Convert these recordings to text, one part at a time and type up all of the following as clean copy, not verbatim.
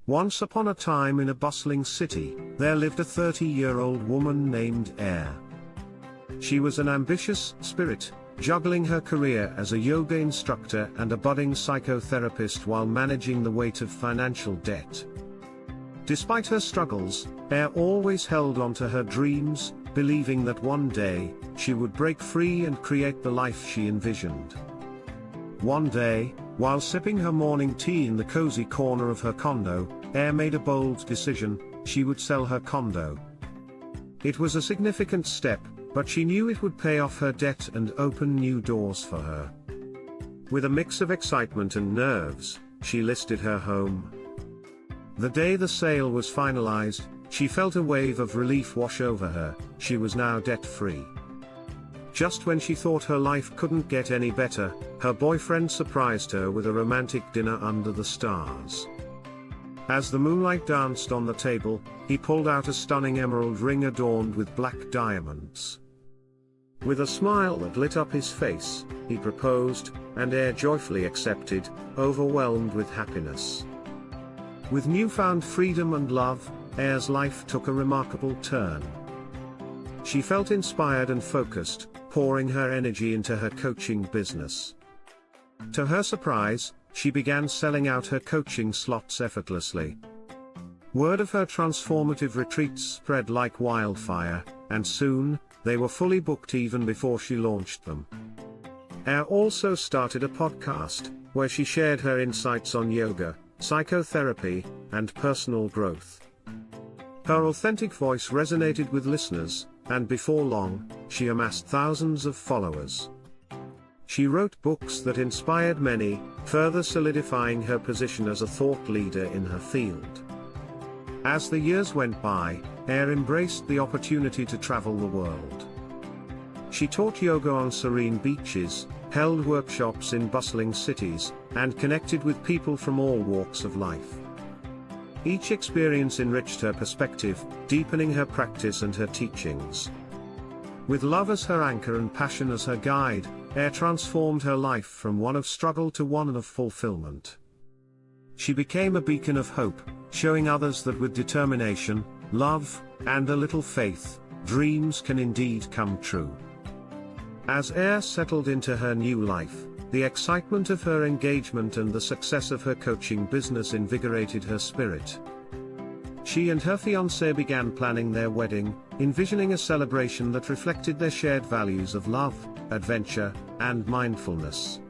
Once upon a time in a bustling city, there lived a 30-year-old woman named Air. She was an ambitious spirit, juggling her career as a yoga instructor and a budding psychotherapist while managing the weight of financial debt. Despite her struggles, Air always held on to her dreams, believing that one day, she would break free and create the life she envisioned. One day, while sipping her morning tea in the cozy corner of her condo, Air made a bold decision: she would sell her condo. It was a significant step, but she knew it would pay off her debt and open new doors for her. With a mix of excitement and nerves, she listed her home. The day the sale was finalized, she felt a wave of relief wash over her. She was now debt-free. Just when she thought her life couldn't get any better, her boyfriend surprised her with a romantic dinner under the stars. As the moonlight danced on the table, he pulled out a stunning emerald ring adorned with black diamonds. With a smile that lit up his face, he proposed, and Air joyfully accepted, overwhelmed with happiness. With newfound freedom and love, Air's life took a remarkable turn. She felt inspired and focused, pouring her energy into her coaching business. To her surprise, she began selling out her coaching slots effortlessly. Word of her transformative retreats spread like wildfire, and soon, they were fully booked even before she launched them. Air also started a podcast, where she shared her insights on yoga, psychotherapy, and personal growth. Her authentic voice resonated with listeners, and before long, she amassed thousands of followers. She wrote books that inspired many, further solidifying her position as a thought leader in her field. As the years went by, Air embraced the opportunity to travel the world. She taught yoga on serene beaches, held workshops in bustling cities, and connected with people from all walks of life. Each experience enriched her perspective, deepening her practice and her teachings. With love as her anchor and passion as her guide, Air transformed her life from one of struggle to one of fulfillment. She became a beacon of hope, showing others that with determination, love, and a little faith, dreams can indeed come true. As Air settled into her new life, the excitement of her engagement and the success of her coaching business invigorated her spirit. She and her fiancé began planning their wedding, envisioning a celebration that reflected their shared values of love, adventure, and mindfulness.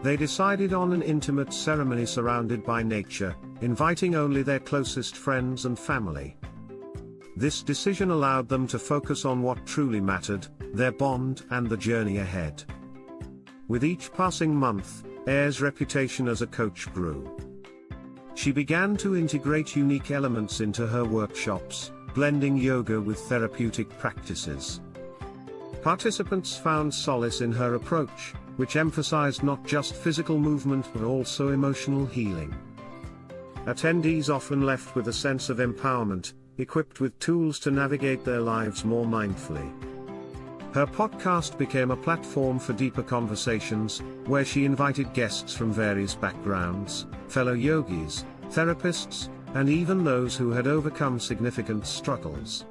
They decided on an intimate ceremony surrounded by nature, inviting only their closest friends and family. This decision allowed them to focus on what truly mattered, their bond and the journey ahead. With each passing month, Air's reputation as a coach grew. She began to integrate unique elements into her workshops, blending yoga with therapeutic practices. Participants found solace in her approach, which emphasized not just physical movement but also emotional healing. Attendees often left with a sense of empowerment, equipped with tools to navigate their lives more mindfully. Her podcast became a platform for deeper conversations, where she invited guests from various backgrounds, fellow yogis, therapists, and even those who had overcome significant struggles.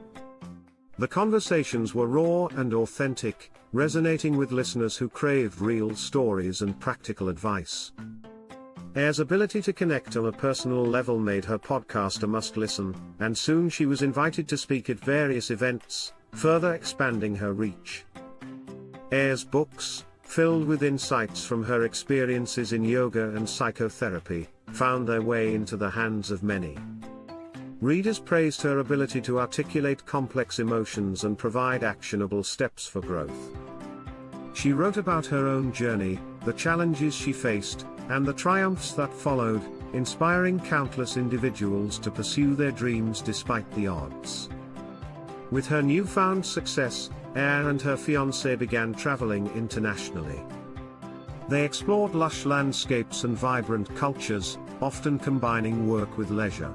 The conversations were raw and authentic, resonating with listeners who craved real stories and practical advice. Air's ability to connect on a personal level made her podcast a must-listen, and soon she was invited to speak at various events, further expanding her reach. Air's books, filled with insights from her experiences in yoga and psychotherapy, found their way into the hands of many. Readers praised her ability to articulate complex emotions and provide actionable steps for growth. She wrote about her own journey, the challenges she faced, and the triumphs that followed, inspiring countless individuals to pursue their dreams despite the odds. With her newfound success, Air and her fiancé began traveling internationally. They explored lush landscapes and vibrant cultures, often combining work with leisure.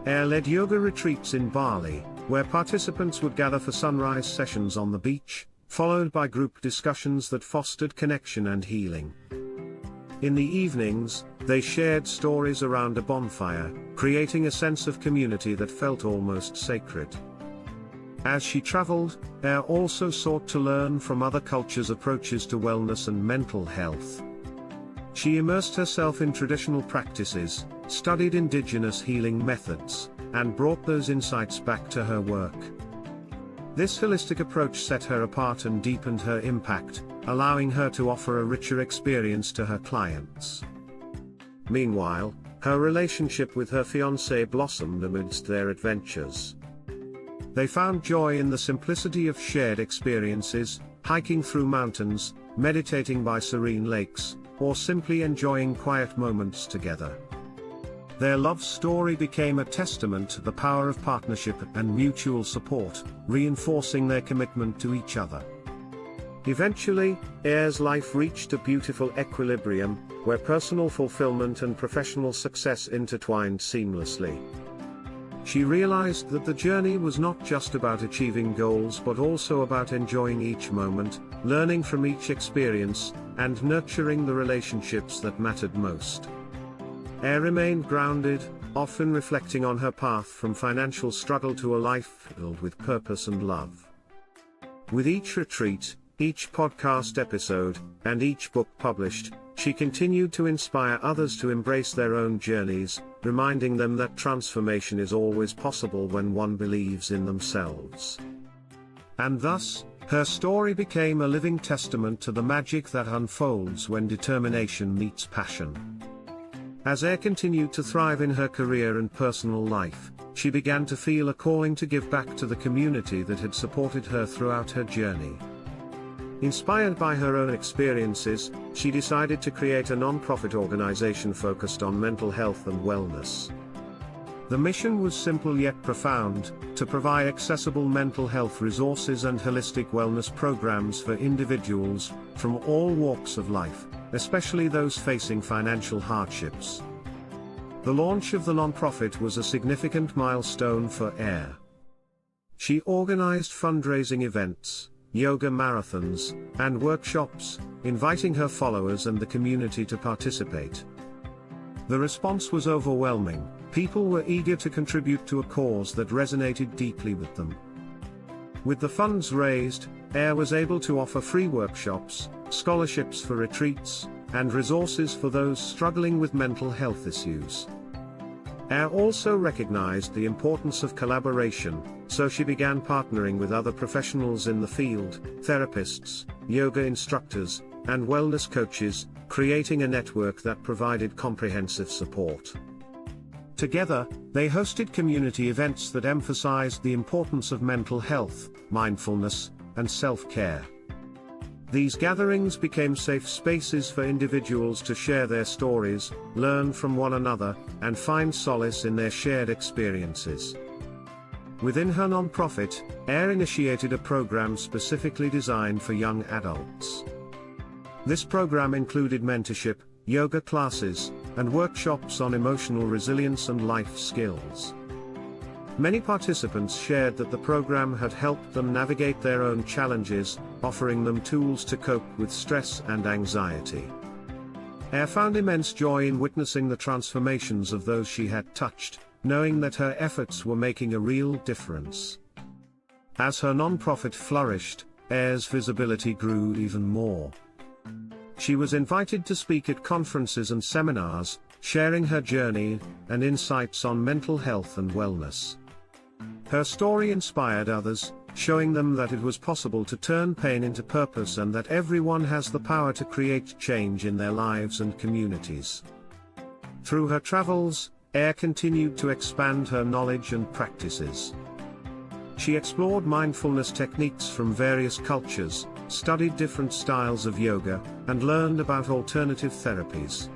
Air led yoga retreats in Bali, where participants would gather for sunrise sessions on the beach, followed by group discussions that fostered connection and healing. In the evenings, they shared stories around a bonfire, creating a sense of community that felt almost sacred. As she traveled, Air also sought to learn from other cultures' approaches to wellness and mental health. She immersed herself in traditional practices, studied indigenous healing methods, and brought those insights back to her work. This holistic approach set her apart and deepened her impact, allowing her to offer a richer experience to her clients. Meanwhile, her relationship with her fiancé blossomed amidst their adventures. They found joy in the simplicity of shared experiences, hiking through mountains, meditating by serene lakes, or simply enjoying quiet moments together. Their love story became a testament to the power of partnership and mutual support, reinforcing their commitment to each other. Eventually, Air's life reached a beautiful equilibrium, where personal fulfillment and professional success intertwined seamlessly. She realized that the journey was not just about achieving goals but also about enjoying each moment, learning from each experience, and nurturing the relationships that mattered most. Air remained grounded, often reflecting on her path from financial struggle to a life filled with purpose and love. With each retreat, each podcast episode, and each book published, she continued to inspire others to embrace their own journeys, reminding them that transformation is always possible when one believes in themselves. And thus, her story became a living testament to the magic that unfolds when determination meets passion. As Air continued to thrive in her career and personal life, she began to feel a calling to give back to the community that had supported her throughout her journey. Inspired by her own experiences, she decided to create a non-profit organization focused on mental health and wellness. The mission was simple yet profound: to provide accessible mental health resources and holistic wellness programs for individuals from all walks of life, especially those facing financial hardships. The launch of the nonprofit was a significant milestone for Air. She organized fundraising events, yoga marathons, and workshops, inviting her followers and the community to participate. The response was overwhelming. People were eager to contribute to a cause that resonated deeply with them. With the funds raised, Air was able to offer free workshops, scholarships for retreats, and resources for those struggling with mental health issues. Air also recognized the importance of collaboration, so she began partnering with other professionals in the field, therapists, yoga instructors, and wellness coaches, creating a network that provided comprehensive support. Together, they hosted community events that emphasized the importance of mental health, mindfulness, and self-care. These gatherings became safe spaces for individuals to share their stories, learn from one another, and find solace in their shared experiences. Within her nonprofit, Air initiated a program specifically designed for young adults. This program included mentorship, yoga classes, and workshops on emotional resilience and life skills. Many participants shared that the program had helped them navigate their own challenges, offering them tools to cope with stress and anxiety. Air found immense joy in witnessing the transformations of those she had touched, knowing that her efforts were making a real difference. As her nonprofit flourished, Air's visibility grew even more. She was invited to speak at conferences and seminars, sharing her journey and insights on mental health and wellness. Her story inspired others, showing them that it was possible to turn pain into purpose and that everyone has the power to create change in their lives and communities. Through her travels, Air continued to expand her knowledge and practices. She explored mindfulness techniques from various cultures, studied different styles of yoga, and learned about alternative therapies.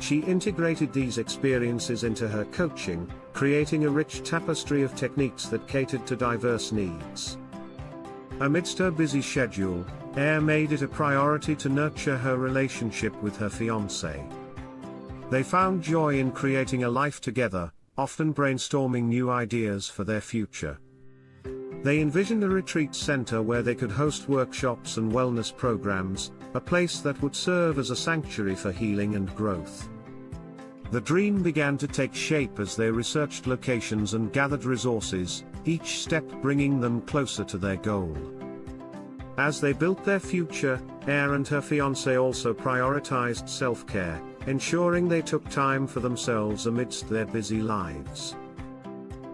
She integrated these experiences into her coaching, creating a rich tapestry of techniques that catered to diverse needs. Amidst her busy schedule, Air made it a priority to nurture her relationship with her fiancé. They found joy in creating a life together, often brainstorming new ideas for their future. They envisioned a retreat center where they could host workshops and wellness programs, a place that would serve as a sanctuary for healing and growth. The dream began to take shape as they researched locations and gathered resources, each step bringing them closer to their goal. As they built their future, Air and her fiancé also prioritized self-care, ensuring they took time for themselves amidst their busy lives.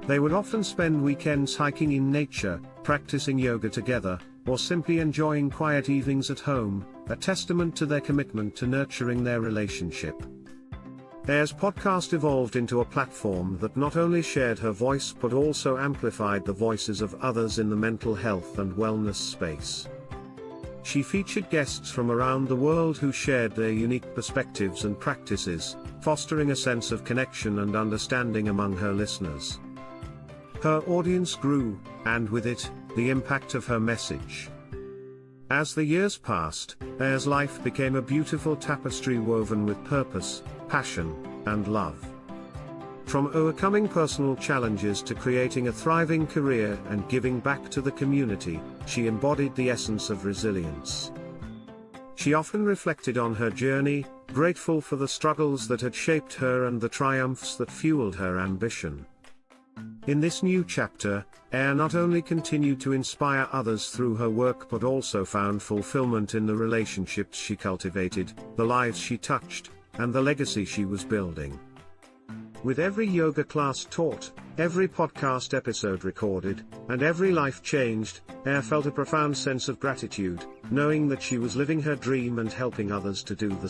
They would often spend weekends hiking in nature, practicing yoga together, or simply enjoying quiet evenings at home, a testament to their commitment to nurturing their relationship. Air's podcast evolved into a platform that not only shared her voice but also amplified the voices of others in the mental health and wellness space. She featured guests from around the world who shared their unique perspectives and practices, fostering a sense of connection and understanding among her listeners. Her audience grew, and with it, the impact of her message. As the years passed, Air's life became a beautiful tapestry woven with purpose, passion, and love. From overcoming personal challenges to creating a thriving career and giving back to the community, she embodied the essence of resilience. She often reflected on her journey, grateful for the struggles that had shaped her and the triumphs that fueled her ambition. In this new chapter, Air not only continued to inspire others through her work but also found fulfillment in the relationships she cultivated, the lives she touched, and the legacy she was building. With every yoga class taught, every podcast episode recorded, and every life changed, Air felt a profound sense of gratitude, knowing that she was living her dream and helping others to do the